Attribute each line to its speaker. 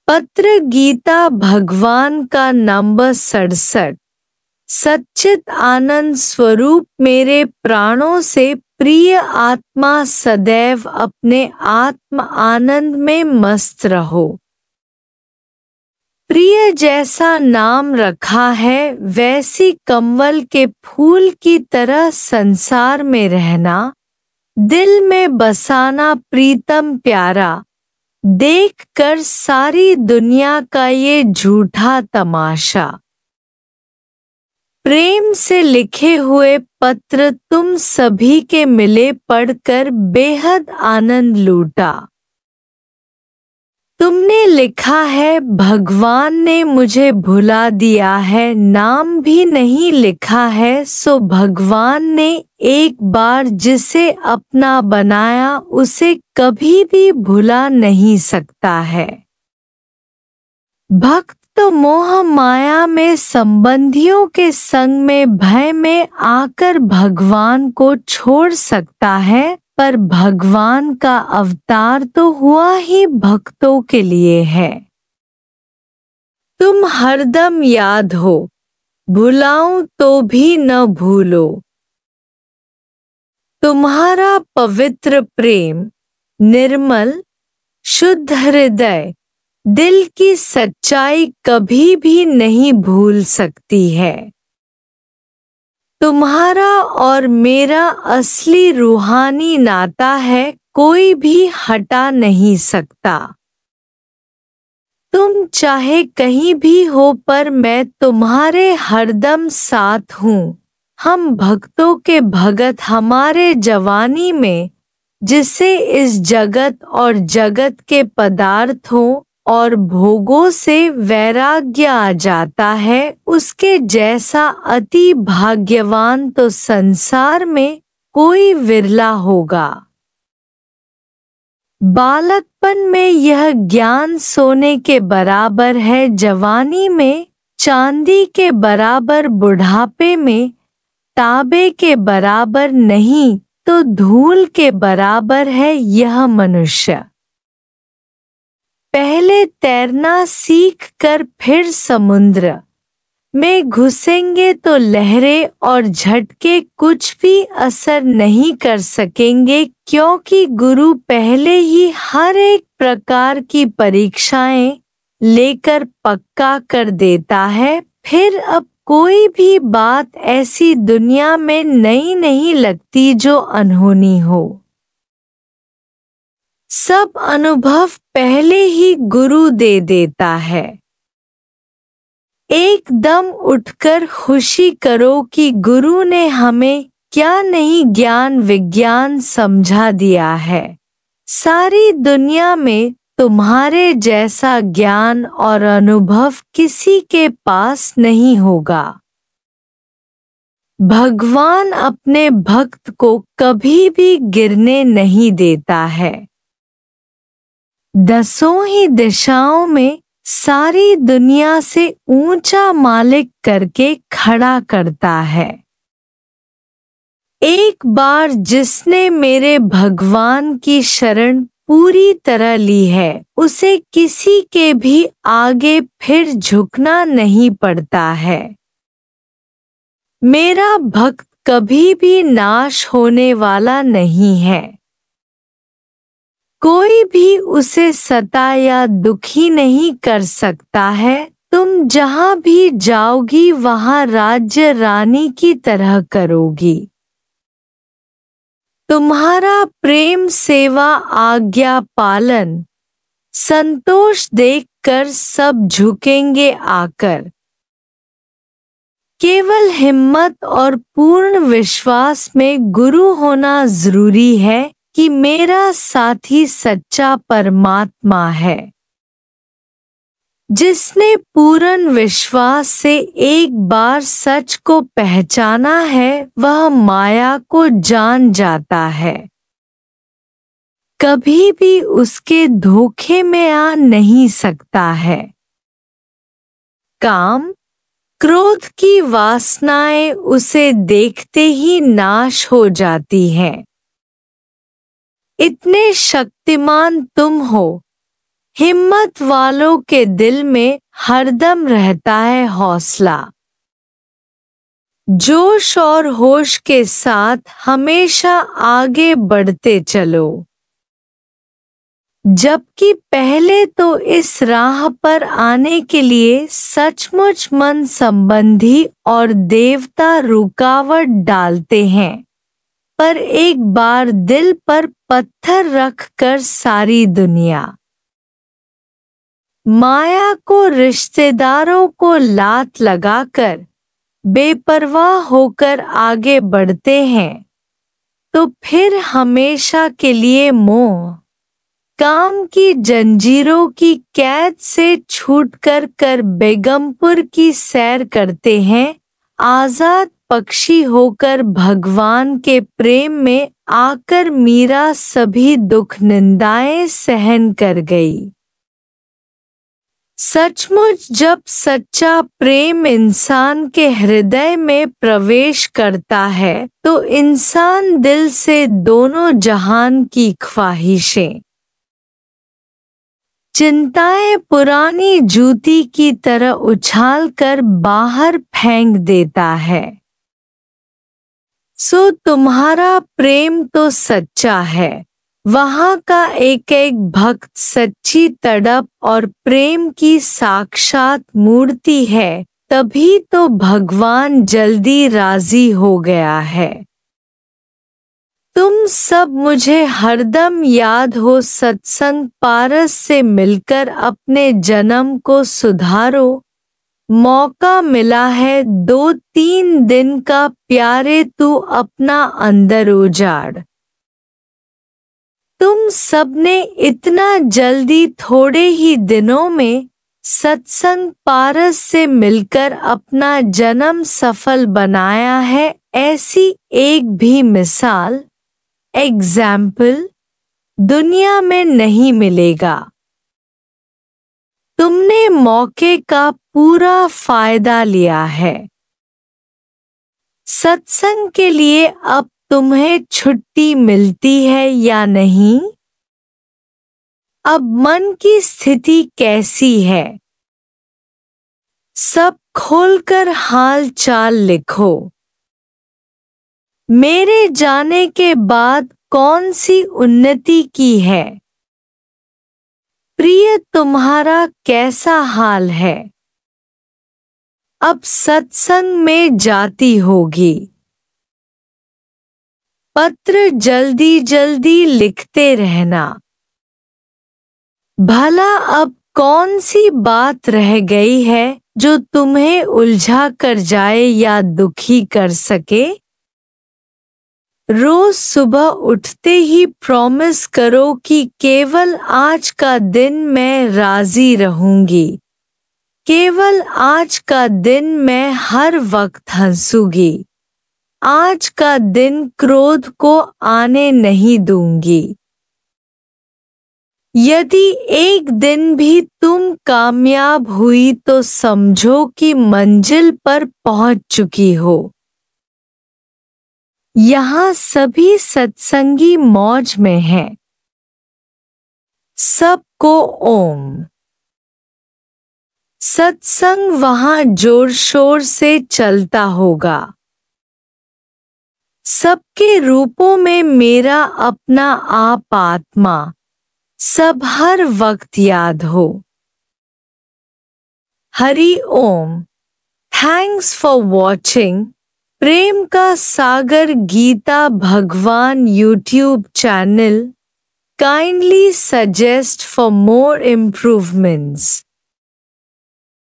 Speaker 1: पत्र गीता भगवान का नंबर 67। सच्चित आनंद स्वरूप मेरे प्राणों से प्रिय आत्मा सदैव अपने आत्म आनंद में मस्त रहो। प्रिय जैसा नाम रखा है वैसी कमल के फूल की तरह संसार में रहना, दिल में बसाना प्रीतम प्यारा, देखकर सारी दुनिया का ये झूठा तमाशा। प्रेम से लिखे हुए पत्र तुम सभी के मिले पढ़कर बेहद आनंद लूटा। तुमने लिखा है भगवान ने मुझे भुला दिया है, नाम भी नहीं लिखा है, सो भगवान ने एक बार जिसे अपना बनाया उसे कभी भी भुला नहीं सकता है। भक्त तो मोह माया में संबंधियों के संग में भय में आकर भगवान को छोड़ सकता है, पर भगवान का अवतार तो हुआ ही भक्तों के लिए है। तुम हरदम याद हो, भुलाऊं तो भी न भूलो। तुम्हारा पवित्र प्रेम, निर्मल शुद्ध हृदय, दिल की सच्चाई कभी भी नहीं भूल सकती है। तुम्हारा और मेरा असली रूहानी नाता है, कोई भी हटा नहीं सकता। तुम चाहे कहीं भी हो पर मैं तुम्हारे हरदम साथ हूँ। हम भक्तों के भगत हमारे जवानी में, जिसे इस जगत और जगत के पदार्थों और भोगों से वैराग्य आ जाता है, उसके जैसा अति भाग्यवान तो संसार में कोई विरला होगा। बालकपन में यह ज्ञान सोने के बराबर है, जवानी में चांदी के बराबर, बुढ़ापे में तांबे के बराबर नहीं तो धूल के बराबर है यह मनुष्य। पहले तैरना सीख कर फिर समुद्र में घुसेंगे तो लहरें और झटके कुछ भी असर नहीं कर सकेंगे, क्योंकि गुरु पहले ही हर एक प्रकार की परीक्षाएं लेकर पक्का कर देता है। फिर अब कोई भी बात ऐसी दुनिया में नई नहीं लगती जो अनहोनी हो। सब अनुभव पहले ही गुरु दे देता है। एकदम उठकर खुशी करो कि गुरु ने हमें क्या नहीं ज्ञान विज्ञान समझा दिया है। सारी दुनिया में तुम्हारे जैसा ज्ञान और अनुभव किसी के पास नहीं होगा। भगवान अपने भक्त को कभी भी गिरने नहीं देता है। दसों ही दिशाओं में सारी दुनिया से ऊंचा मालिक करके खड़ा करता है। एक बार जिसने मेरे भगवान की शरण पूरी तरह ली है, उसे किसी के भी आगे फिर झुकना नहीं पड़ता है। मेरा भक्त कभी भी नाश होने वाला नहीं है। कोई भी उसे सता या दुखी नहीं कर सकता है। तुम जहां भी जाओगी वहां राज्य रानी की तरह करोगी। तुम्हारा प्रेम, सेवा, आज्ञा पालन, संतोष देखकर सब झुकेंगे आकर। केवल हिम्मत और पूर्ण विश्वास में गुरु होना जरूरी है कि मेरा साथी सच्चा परमात्मा है। जिसने पूर्ण विश्वास से एक बार सच को पहचाना है, वह माया को जान जाता है। कभी भी उसके धोखे में आ नहीं सकता है। काम, क्रोध की वासनाएं उसे देखते ही नाश हो जाती हैं। इतने शक्तिमान तुम हो हिम्मत वालों के दिल में हरदम रहता है हौसला। जोश और होश के साथ हमेशा आगे बढ़ते चलो, जबकि पहले तो इस राह पर आने के लिए सचमुच मन संबंधी और देवता रुकावट डालते हैं, पर एक बार दिल पर पत्थर रख कर सारी दुनिया माया को रिश्तेदारों को लात लगाकर बेपरवाह होकर आगे बढ़ते हैं, तो फिर हमेशा के लिए मोह काम की जंजीरों की कैद से छूटकर बेगमपुर की सैर करते हैं, आजाद पक्षी होकर भगवान के प्रेम में आकर मीरा सभी दुख निंदाएं सहन कर गई। सचमुच जब सच्चा प्रेम इंसान के हृदय में प्रवेश करता है तो इंसान दिल से दोनों जहान की ख्वाहिशें चिंताएं पुरानी जूती की तरह उछालकर बाहर फेंक देता है। सो तुम्हारा प्रेम तो सच्चा है, वहाँ का एक एक भक्त सच्ची तड़प और प्रेम की साक्षात मूर्ति है, तभी तो भगवान जल्दी राजी हो गया है। तुम सब मुझे हरदम याद हो, सत्संग पारस से मिलकर अपने जन्म को सुधारो। मौका मिला है 2-3 दिन का, प्यारे तू अपना अंदर उजाड़। तुम सबने इतना जल्दी थोड़े ही दिनों में सत्संग पारस से मिलकर अपना जन्म सफल बनाया है, ऐसी एक भी मिसाल एग्जाम्पल दुनिया में नहीं मिलेगा। तुमने मौके का पूरा फायदा लिया है। सत्संग के लिए अब तुम्हें छुट्टी मिलती है या नहीं? अब मन की स्थिति कैसी है? सब खोलकर हाल चाल लिखो। मेरे जाने के बाद कौन सी उन्नति की है? प्रिय तुम्हारा कैसा हाल है? अब सत्संग में जाती होगी। पत्र जल्दी जल्दी लिखते रहना। भला अब कौन सी बात रह गई है जो तुम्हें उलझा कर जाए या दुखी कर सके? रोज सुबह उठते ही प्रॉमिस करो कि केवल आज का दिन मैं राजी रहूंगी, केवल आज का दिन मैं हर वक्त हंसूंगी, आज का दिन क्रोध को आने नहीं दूंगी। यदि एक दिन भी तुम कामयाब हुई तो समझो कि मंजिल पर पहुंच चुकी हो। यहाँ सभी सत्संगी मौज में हैं। सबको ओम। सत्संग वहाँ जोर शोर से चलता होगा। सबके रूपों में मेरा अपना आप आत्मा सब हर वक्त याद हो। Hari Om. Thanks for watching. प्रेम का सागर गीता भगवान YouTube channel. Kindly suggest for more improvements.